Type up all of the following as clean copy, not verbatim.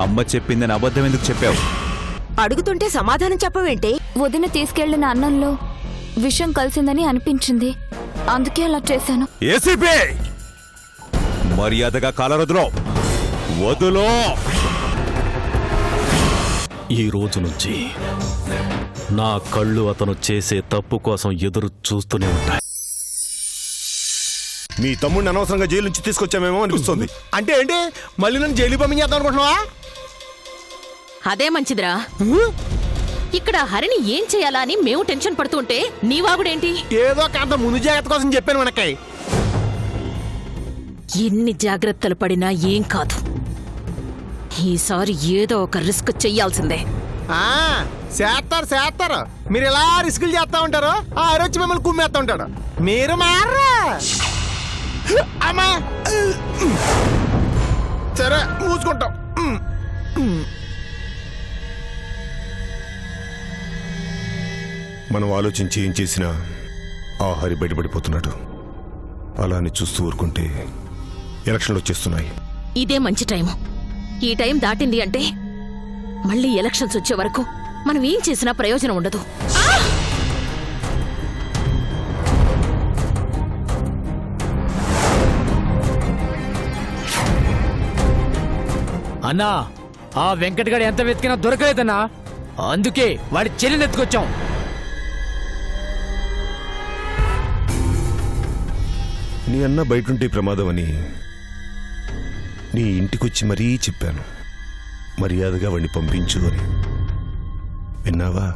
అమ్మ చెప్పిందని అబద్ధం ఎందుకు చెప్పావు? అడుగుతుంటే సమాధానం చెప్పవేంటి? వదిన తీసుకెళ్లిన అన్నంలో విషం కలిసిందని అనిపించింది, అందుకే అలా చేశాను. ఏసీపీ మర్యాదగా కాలరదులో వదులో. ఈ రోజు నుంచి నా కళ్ళు అతను చేసే తప్పు కోసం ఎదురు చూస్తూనే ఉంటాయి. మీ తమ్ముడిని అనవసరంగా జైలు నుంచి తీసుకొచ్చామేమో అనిపిస్తుంది. అంటే ఏంటి, మళ్ళీ నన్ను జైలు పంపించేద్దాం అనుకుంటున్నావా? అదే మంచిదిరా. ఇక్కడ హరిని ఏం చేయాలా అని మేము టెన్షన్ పడుతుంటే నీ వాగుడేంటి? ఏదో కాంత ముందు జాగ్రత్త కోసం చెప్పాను మనకై. ఎన్ని జాగ్రత్తలు పడినా ఏం కాదు, ఈసారి ఏదో ఒక రిస్క్ చెయ్యాల్సిందే. చేస్తారు. మీరు ఎలా రిస్కులు చేస్తా ఉంటారు, ఆ వచ్చి మిమ్మల్ని కుమ్మేస్తా ఉంటాడు. మీరు మారా అమ్మా. సరే మూసుకుంటాం. మనం ఆలోచించి ఏం చేసినా ఆ హరి బయటపడిపోతున్నాడు. అలా అని చూస్తూ ఊరుకుంటే ఎలక్షన్లు వచ్చేస్తున్నాయి. ఇదే మంచి టైము. ఈ టైం దాటింది అంటే మళ్ళీ ఎలక్షన్స్ వచ్చే వరకు మనం ఏం చేసినా ప్రయోజనం ఉండదు. అన్నా, ఆ వెంకటగాడు ఎంత వెతికినా దొరకలేదన్నా, అందుకే వాడి చెల్లిని ఎత్తుకొచ్చాం. నీ అన్న బయటుంటే ప్రమాదం అని నీ ఇంటికొచ్చి మరీ చెప్పాను. మర్యాదగా వాడిని పంపించు అని. విన్నావా?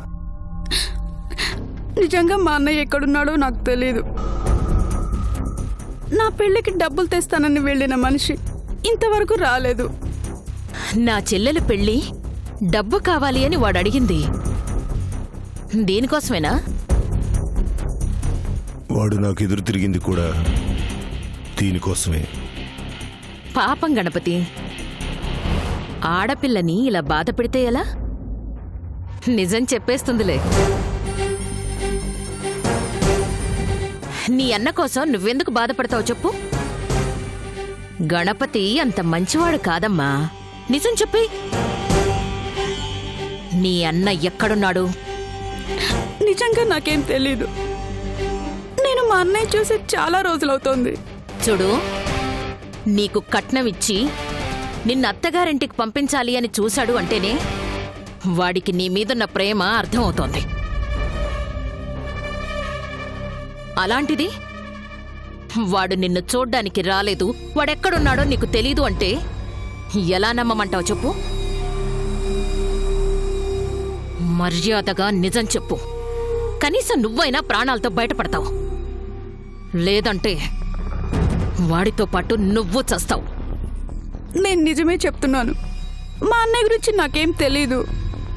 నిజంగా మా అన్నయ్య ఎక్కడున్నాడో నాకు తెలీదు. నా పెళ్లికి డబ్బులు తెస్తానని వెళ్ళిన మనిషి ఇంతవరకు రాలేదు. నా చెల్లెలు పెళ్లి డబ్బు కావాలి అని వాడు అడిగింది దీనికోసమేనా? వాడు నాకు ఎదురు తిరిగింది కూడా దీనికోసమే. పాపం గణపతి, ఆడపిల్లని ఇలా బాధ పెడితే ఎలా? నిజం చెప్పేస్తుందిలే. నీ అన్న కోసం నువ్వెందుకు బాధపడతావు చెప్పు? గణపతి అంత మంచివాడు కాదమ్మా, నిజం చెప్పి. నీ అన్న ఎక్కడున్నాడు? నిజంగా నాకేం తెలీదు. నేను మా అన్నయ్య చూసి చాలా రోజులవుతోంది. చూడు, నీకు కట్నమిచ్చి నిన్న అత్తగారింటికి పంపించాలి అని చూశాడు అంటేనే వాడికి నీ మీదున్న ప్రేమ అర్థమవుతోంది. అలాంటిది వాడు నిన్ను చూడ్డానికి రాలేదు, వాడెక్కడున్నాడో నీకు తెలీదు అంటే ఎలా నమ్మమంటావు చెప్పు? మర్యాదగా నిజం చెప్పు, కనీసం నువ్వైనా ప్రాణాలతో బయటపడతావు. లేదంటే వాడితో పాటు నువ్వు చస్తావు. నేను నిజమే చెప్తున్నాను. మా అన్నయ్య గురించి నాకేం తెలీదు.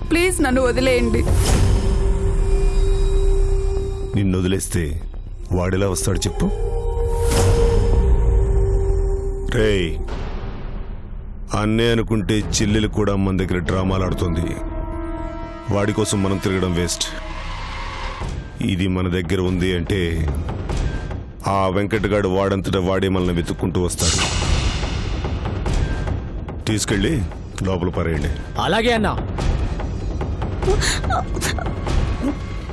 ప్లీజ్ నన్ను వదిలేయండి. నిన్ను వదిలేస్తే వాడెలా వస్తాడు చెప్పు? రేయ్, అన్నే అనుకుంటే చెల్లెలు కూడా మన దగ్గర డ్రామాలు ఆడుతుంది. వాడి కోసం మనం తిరగడం వేస్ట్. ఇది మన దగ్గర ఉంది అంటే ఆ వెంకటగాడు వాడంతటా వాడే మనల్ని వెతుక్కుంటూ వస్తాడు. తీసుకెళ్ళి లోపల పరేయండి. అలాగే అన్నా.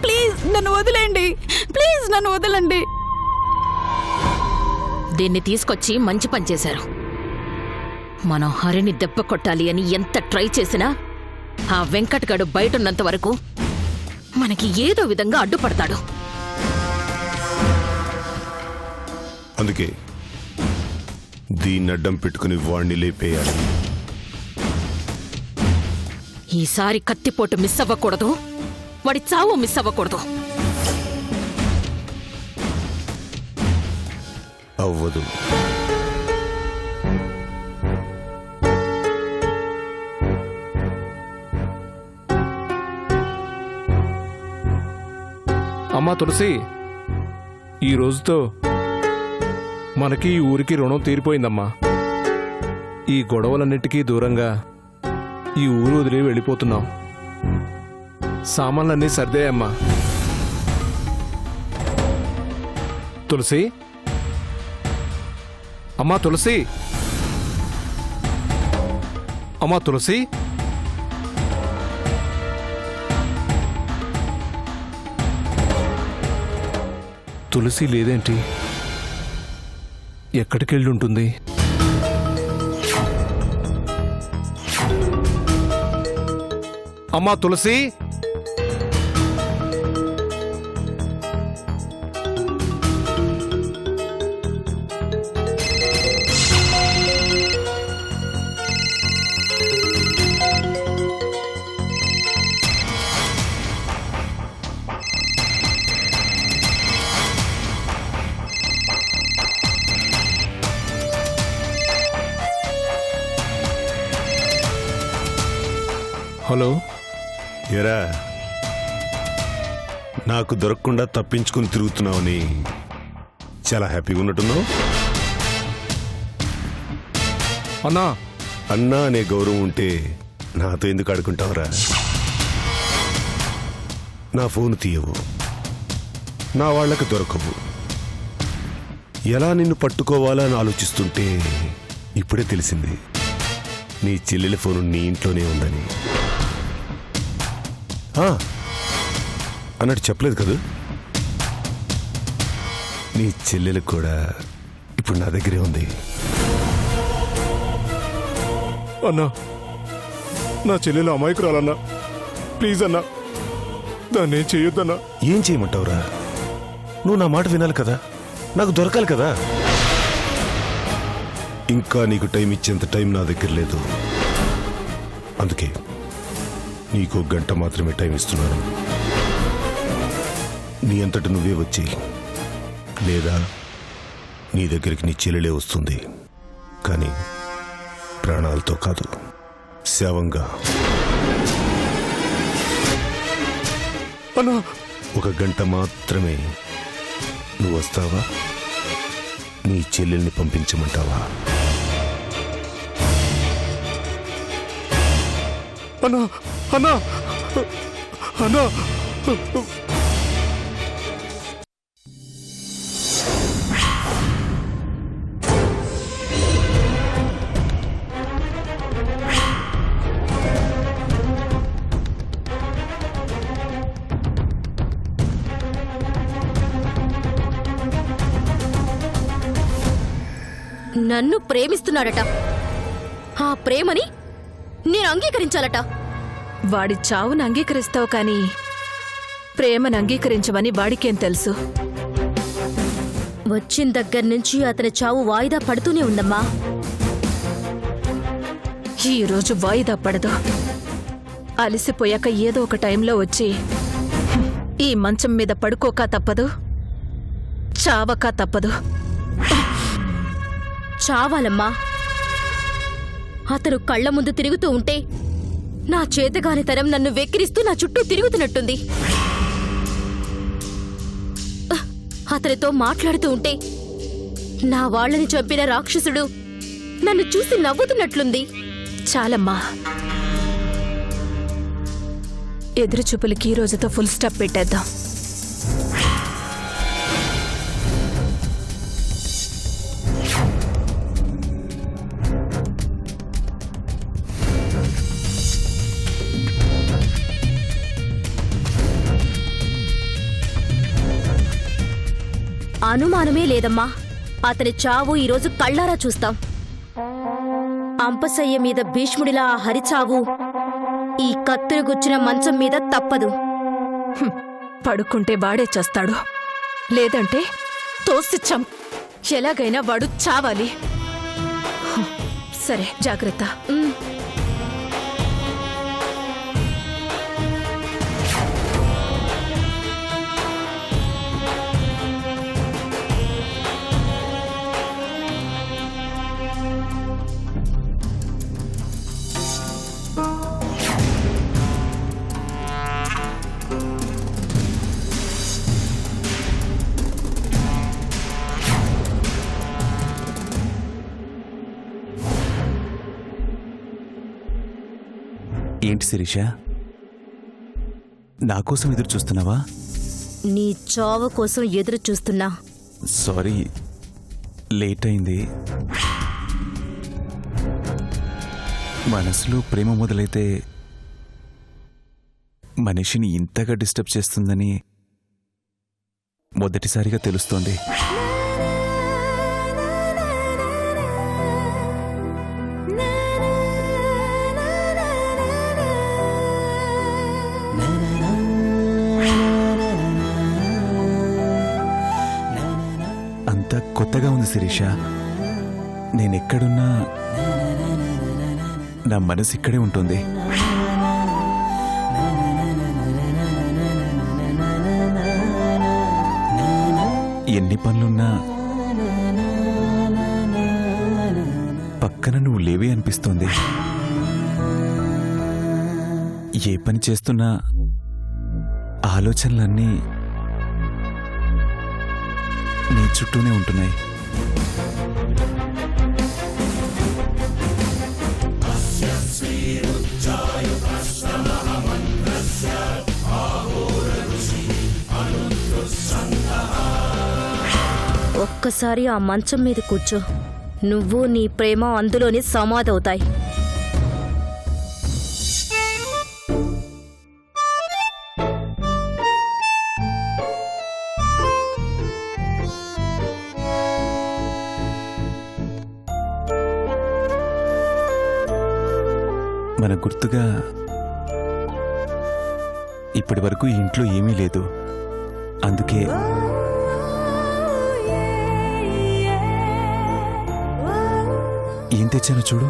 ప్లీజ్ నన్ను వదిలేయండి. ప్లీజ్ నన్ను వదలండి. దీన్ని తీసుకొచ్చి మంచి పని చేశారు. మనం హరిని దెబ్బ కొట్టాలి అని ఎంత ట్రై చేసినా ఆ వెంకటగాడు బయటున్నంత వరకు మనకి ఏదో విధంగా అడ్డుపడతాడు. అందుకే దీన్ని అడ్డం పెట్టుకుని వాణ్ణి లేపేయాలి. ఈసారి కత్తిపోటు మిస్ అవ్వకూడదు, వాడి చావు మిస్ అవ్వకూడదు. అవ్వదు. అమ్మా తులసి, ఈ రోజుతో మనకి ఈ ఊరికి రుణం తీరిపోయిందమ్మా. ఈ గొడవలన్నిటికీ దూరంగా ఈ ఊరు వదిలి వెళ్ళిపోతున్నాం. సామాన్లన్నీ సర్దేయమ్మా. తులసి, అమ్మా తులసి, అమ్మా తులసి తులసి లేదేంటి? ఎక్కడికి వెళ్ళి ఉంటుంది? అమ్మా తులసి, హలో. ఎరా, నాకు దొరకకుండా తప్పించుకుని తిరుగుతున్నావని చాలా హ్యాపీగా ఉన్నట్టున్నావు. అన్నా, అన్నా అనే గౌరవం ఉంటే నాతో ఎందుకు ఆడుకుంటావురా? నా ఫోన్ తీయవు, నా వాళ్ళకి దొరకవు. ఎలా నిన్ను పట్టుకోవాలా అని ఆలోచిస్తుంటే ఇప్పుడే తెలిసింది నీ చెల్లెలి ఫోను నీ ఇంట్లోనే ఉందని. అన్నట్టు చెప్పలేదు కదా, నీ చెల్లెలు కూడా ఇప్పుడు నా దగ్గరే ఉంది. అన్నా, నా చెల్లెలు అమాయకురాలన్నా, ప్లీజ్ అన్నా, దాన్ని ఏం చేయొద్దన్నా. ఏం చేయమంటావురా? నువ్వు నా మాట వినాలి కదా, నాకు దొరకాలి కదా. ఇంకా నీకు టైం ఇచ్చేంత టైం నా దగ్గర లేదు. అందుకే నీకు 1 గంట మాత్రమే టైం ఇస్తున్నాను. నీ అంతట నువ్వే వచ్చి, లేదా నీ దగ్గరికి నీ చెల్లెలే వస్తుంది. కానీ ప్రాణాలతో కాదు, శవంగా. అన్నా, 1 గంట మాత్రమే. నువ్వు వస్తావా? నీ చెల్లెల్ని పంపించమంటావా? అన్నా, అన్నా, అన్నా. నన్ను ప్రేమిస్తున్నాడట. ఆ ప్రేమని నేను అంగీకరించాలట. వాడి చావును అంగీకరిస్తావు కానీ ప్రేమను అంగీకరించమని వాడికేం తెలుసు? వచ్చిన దగ్గర నుంచి అతని చావు వాయిదా పడుతూనే ఉందమ్మా. ఈ రోజు వాయిదా పడదు. అలసిపోయాక ఏదో ఒక టైంలో వచ్చి ఈ మంచం మీద పడుకోక తప్పదు, చావక తప్పదు. చావాలమ్మా. అతను కళ్ళ ముందు తిరుగుతూ ఉంటే నా చేతగాని తరం నన్ను వెక్కిరిస్తూ నా చుట్టూ తిరుగుతున్నట్టుంది. అతనితో మాట్లాడుతూ ఉంటే నా వాళ్ళని చంపిన రాక్షసుడు నన్ను చూసి నవ్వుతున్నట్లుంది. చాలమ్మా, ఎదురుచూపులకి ఈ రోజుతో ఫుల్ స్టాప్ పెట్టేద్దాం. అనుమానమే లేదమ్మా. అతని చావు ఈరోజు కళ్ళారా చూస్తాం. అంపశయ్య మీద భీష్ముడిలా ఆ హరిచావు ఈ కత్తులు గుచ్చిన మంచం మీద తప్పదు. పడుకుంటే వాడే చేస్తాడు, లేదంటే తోసిచ్చాం. ఎలాగైనా వాడు చావాలి. సరే, జాగ్రత్త. ఏంటి శిరీష, నా కోసం ఎదురు చూస్తున్నావా? నీ చావు కోసం ఎదురు చూస్తున్నా. సారీ, లేట్ అయింది. మనసులో ప్రేమ మొదలైతే మనిషిని ఇంతగా డిస్టర్బ్ చేస్తుందని మొదటిసారిగా తెలుస్తోంది. అంతా కొత్తగా ఉంది శిరీష. నేనెక్కడున్నా నా మనసు ఇక్కడే ఉంటుంది. ఎన్ని పనులున్నా పక్కన నువ్వు లేవే అనిపిస్తోంది. ఏ పని చేస్తున్నా ఆలోచనలన్నీ నీ చుట్టూనే ఉంటున్నాయి. ఒక్కసారి ఆ మంచం మీద కూర్చో, నువ్వు నీ ప్రేమ అందులోనే సమాధవుతాయి. మన గుర్తుగా ఇప్పటి వరకు ఈ ఇంట్లో ఏమీ లేదు. అందుకే ఏం తెచ్చానో చూడు.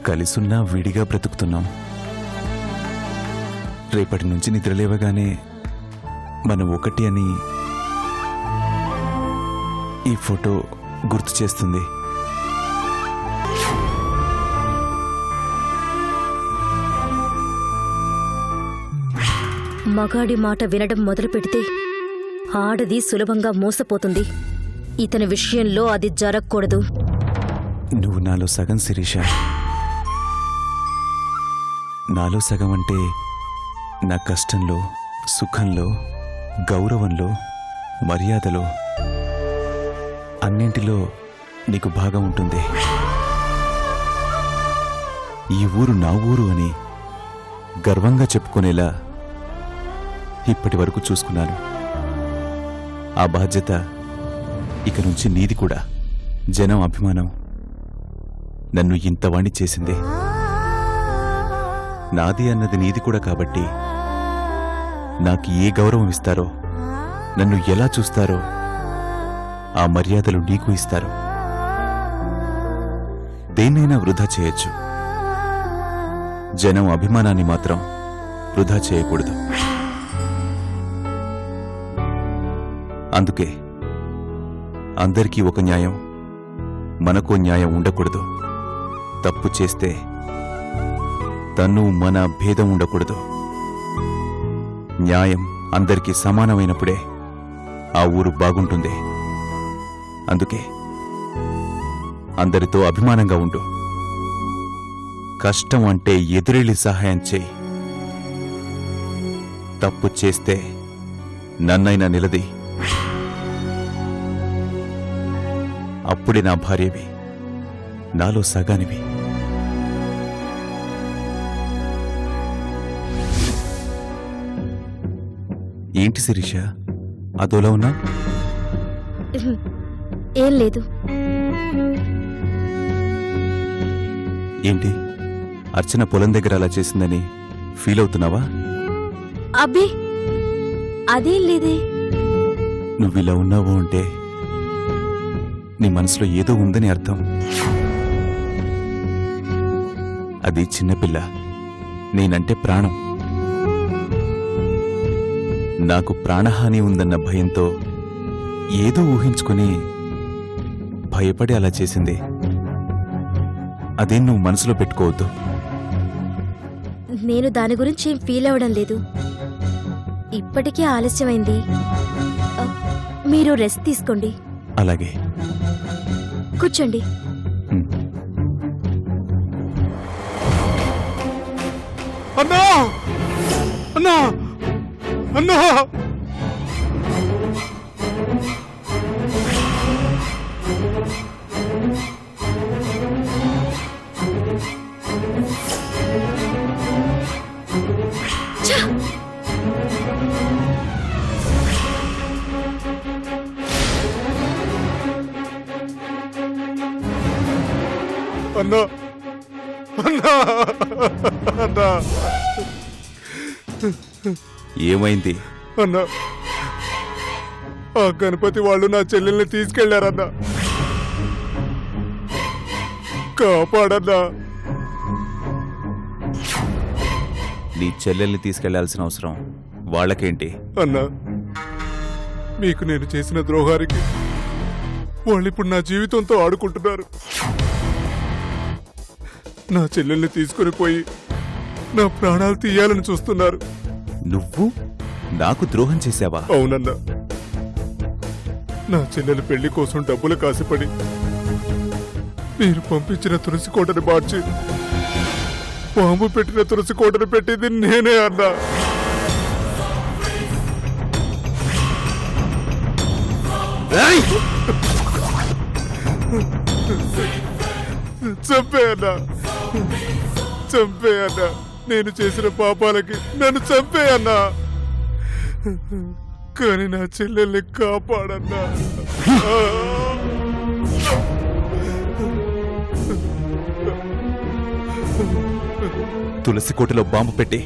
కలిసున్నా విడిగా బ్రతుకుతున్నాం. రేపటి నుంచి నిద్రలేవగానే మనం ఒకటి అని ఈ ఫోటో గుర్తు చేస్తుంది. మగాడి మాట వినడం మొదలు పెడితే ఆడది సులభంగా మోసపోతుంది. ఇతని విషయంలో అది జరగకూడదు. నువ్వు నాలో సగం శిరీష. నాలో సగం అంటే నా కష్టంలో, సుఖంలో, గౌరవంలో, మర్యాదలో, అన్నింటిలో నీకు భాగం ఉంటుంది. ఈ ఊరు నా ఊరు అని గర్వంగా చెప్పుకునేలా ఇప్పటి వరకు చూసుకున్నాను. ఆ బాధ్యత ఇక నుంచి నీది కూడా. జనం అభిమానం నన్ను ఇంతవాణ్ణి చేసింది. నాది అన్నది నీది కూడా కాబట్టి నాకు ఏ గౌరవం ఇస్తారో, నన్ను ఎలా చూస్తారో ఆ మర్యాదలు నీకు ఇస్తారు. దేన్నైనా వృధా చేయొచ్చు, జనం అభిమానాన్ని మాత్రం వృధా చేయకూడదు. అందుకే అందరికీ ఒక న్యాయం, మనకో న్యాయం ఉండకూడదు. తప్పు చేస్తే తను మన భేదం ఉండకూడదు. న్యాయం అందరికీ సమానమైనప్పుడే ఆ ఊరు బాగుంటుంది. అందుకే అందరితో అభిమానంగా ఉండు. కష్టం అంటే ఎదురెళ్ళి సహాయం చేయి. తప్పు చేస్తే నన్నైనా నిలది. అప్పుడే నా భార్యవి, నాలో సగానివి. ఏంటి శిరీష అదోలా ఉన్నా? ఏం లేదు. ఏంటి అర్చన పొలం దగ్గర అలా చేసిందని ఫీల్ అవుతున్నావా? అబ్బే అదేం లేదే. నువ్విలా ఉన్నావు అంటే నీ మనసులో ఏదో ఉందని అర్థం. అది చిన్నపిల్ల, నేనంటే ప్రాణం. నాకు ప్రాణహాని ఉందన్న భయంతో ఏదో ఊహించుకుని భయపడి అలా చేసింది. అదేం నువ్వు మనసులో పెట్టుకోవద్దు. నేను దాని గురించి ఏం ఫీల్ అవ్వడం లేదు. ఇప్పటికే ఆలస్యమైంది. మీరు రెస్ట్ తీసుకోండి. అలాగే. కూర్చోండి. అన్నా అన్నా అన్నా అన్నా అన్నా అన్నా ఏమైంది? అన్నా ఆ గణపతి వాళ్ళు నా చెల్లెల్ని తీసుకెళ్లారన్నా. కాపాడన్నా. నీ చెల్లెల్ని తీసుకెళ్లాల్సిన అవసరం వాళ్ళకేంటి? అన్నా మీకు నేను చేసిన ద్రోహానికి వాళ్ళు ఇప్పుడు నా జీవితంతో ఆడుకుంటున్నారు. నా చెల్లెల్ని తీసుకుని పోయి నా ప్రాణాలు తీయాలని చూస్తున్నారు. నువ్వు నాకు ద్రోహం చేశావా? అవునన్నా. నా చెల్లెల పెళ్లి కోసం డబ్బులు కాసిపడి మీరు పంపించిన తులసి కోటని మార్చి పాము పెట్టిన తులసి కోటని పెట్టింది నేనే అన్నా. చంపేయన్నా, చంపేయన్నా. నేను చేసిన పాపాలకి నన్ను చంపేయన్నా. కానీ నా చెల్లెల్ని కాపాడన్నా. తులసి కోటలో బాంబు పెట్టి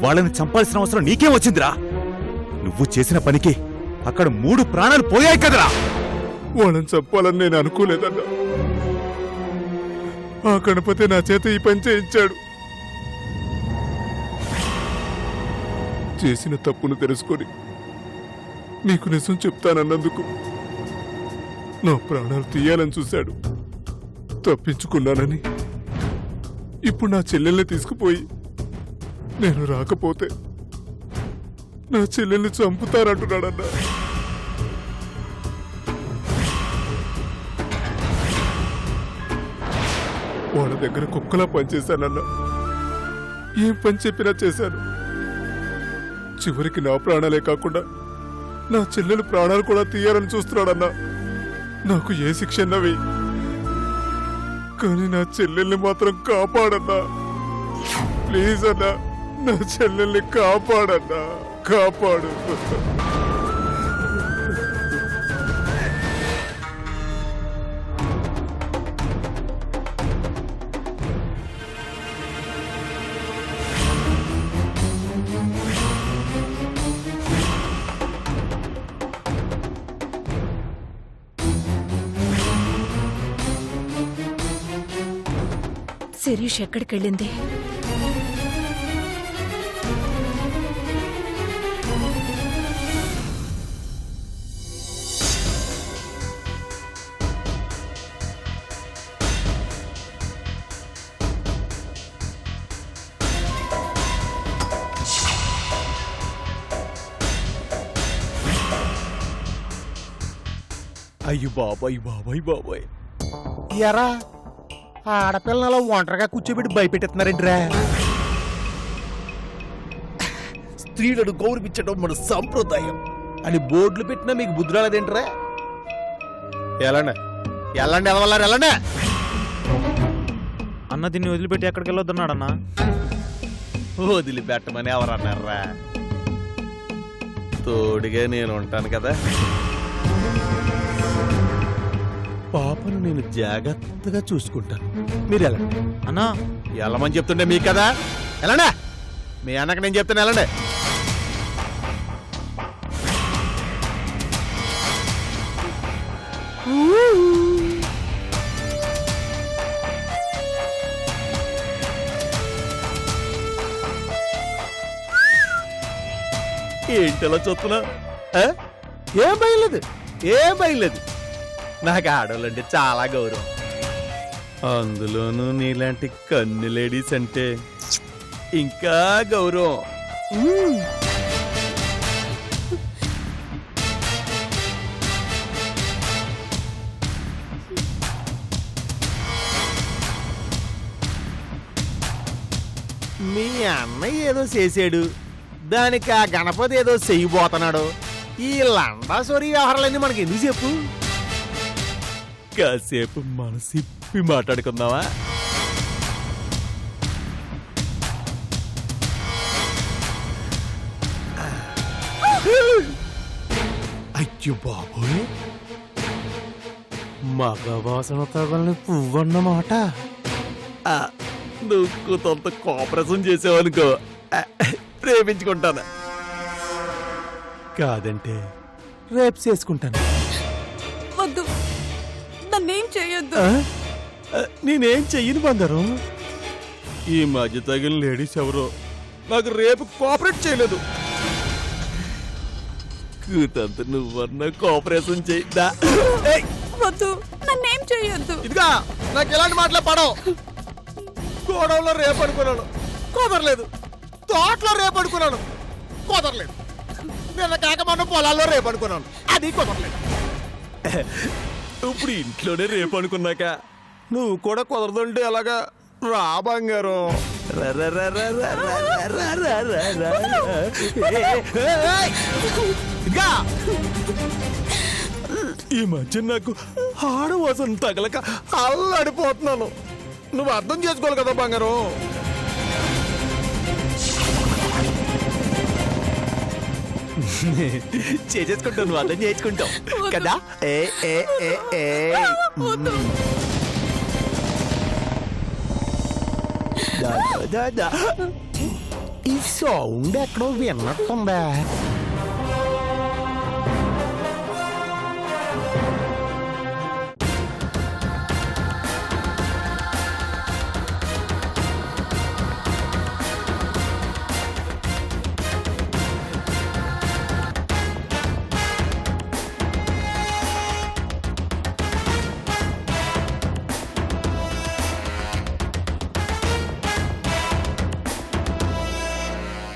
వాళ్ళని చంపాల్సిన అవసరం నీకేం వచ్చిందిరా? నువ్వు చేసిన పనికి అక్కడ 3 ప్రాణాలు పోయాయి కదరా. వాళ్ళని చంపాలని నేను అనుకోలేదన్నా. ఆ గణపతి నా చేత ఈ పని చేయించాడు. చేసిన తప్పును తెలుసుకొని నీకు నిజం చెప్తానన్నందుకు నా ప్రాణాలు తీయాలని చూశాడు. తప్పించుకున్నానని ఇప్పుడు నా చెల్లెల్ని తీసుకుపోయి నేను రాకపోతే నా చెల్లెల్ని చంపుతారంటున్నాడన్నా. వాళ్ళ దగ్గర కుక్కలా పనిచేశానన్నా. ఏం పని చెప్పినా చేశాను. చివరికి నా ప్రాణాలే కాకుండా నా చెల్లెలు ప్రాణాలు కూడా తీయాలని చూస్తున్నాడన్నా. నాకు ఏ శిక్ష అన్నవి, కానీ నా చెల్లెల్ని మాత్రం కాపాడన్నా. ప్లీజ్ అన్నా, నా చెల్లెల్ని కాపాడన్నా, కాపాడు. శిరీష్ ఎక్కడికెళ్ళింది? అయ్యో బాబాయ్ బాబాయ్ బాబాయ్. ఎరా ఆడపిల్లలు ఒంటరిగా కూర్చోబెట్టి భయపెట్టేస్తున్నారేంట్రా? స్త్రీలను గౌరవించడం మన సంప్రదాయం అని బోర్డులు పెట్టినా మీకు బుద్ధి రాలేదేంట్రా? ఎలాండి ఎలాండి ఎలవల్లారు ఎలాండి. అన్న దీన్ని వదిలిపెట్టి ఎక్కడికి వెళ్ళొద్దన్నాడన్నా. వదిలిపెట్టమని ఎవరన్నారా? తోడుగా నేను ఉంటాను కదా. పాపను నేను జాగ్రత్తగా చూసుకుంటాను. మీరు వెళ్ళండి అన్నా. వెళ్ళమని చెప్తుండే మీకు కదా. వెళ్ళండి. మీ అన్నకి నేను చెప్తాను వెళ్ళండి. ఏంటలా చూస్తున్నా? ఏం భయలేదు, ఏం భయలేదు. నాకు ఆడవాళ్ళంటే చాలా గౌరవం. అందులోనూ నీలాంటి కన్ను లేడీస్ అంటే ఇంకా గౌరవం. మీ అన్నయ్య ఏదో చేసాడు, దానికి ఆ గణపతి ఏదో చెయ్యిపోతున్నాడు. ఈ లండాసోరి వ్యవహారాలన్నీ మనకి ఎందుకు చెప్పు? కాసేపు మనసిప్పి మాట్లాడుకుందామా? అయ్యో బాబోయ్, మగ వాసన తగలని పువ్వన్నమాట. నువ్వు కొంత కోఆపరేషన్ చేసావనుకో, ప్రేమించుకుంటాను. కాదంటే రేపు చేసుకుంటాను. వద్దు, నన్నేం చేయొద్దు. నేనేం చెయ్యను బంగారం. ఈ మధ్య తగిన లేడీస్ ఎవరో నాకు రేపు కోఆపరేట్ చేయలేదు. కూతంత నువ్వన్నా కోఆపరేషన్ చేద్దా? వద్దు, నన్నేం చేయొద్దు. ఇదిగా నాకు ఎలాంటి మాటలే పడవు. గోడవలో రేపు అనుకున్నాను, కుదరలేదు. తోటలో రేపు అనుకున్నాను, కుదరలేదు. నిన్న కాక మొన్న పొలాల్లో రేపు అనుకున్నాను, అది కుదరలేదు. ఇప్పుడు ఇంట్లోనే రేపు అనుకున్నాక నువ్వు కూడా కుదరదంటే ఎలాగా? రా బంగారం. ఇదిగా ఈ మధ్య నాకు ఆడవాసన తగలక అల్లాడిపోతున్నాను. నువ్వు అర్థం చేసుకోవాలి కదా బంగారం. చేసేసుకుంటావు, నువ్వు అర్థం చేసుకుంటావు కదా. ఈ సౌండ్ ఎక్కడో విన్నట్టుందా?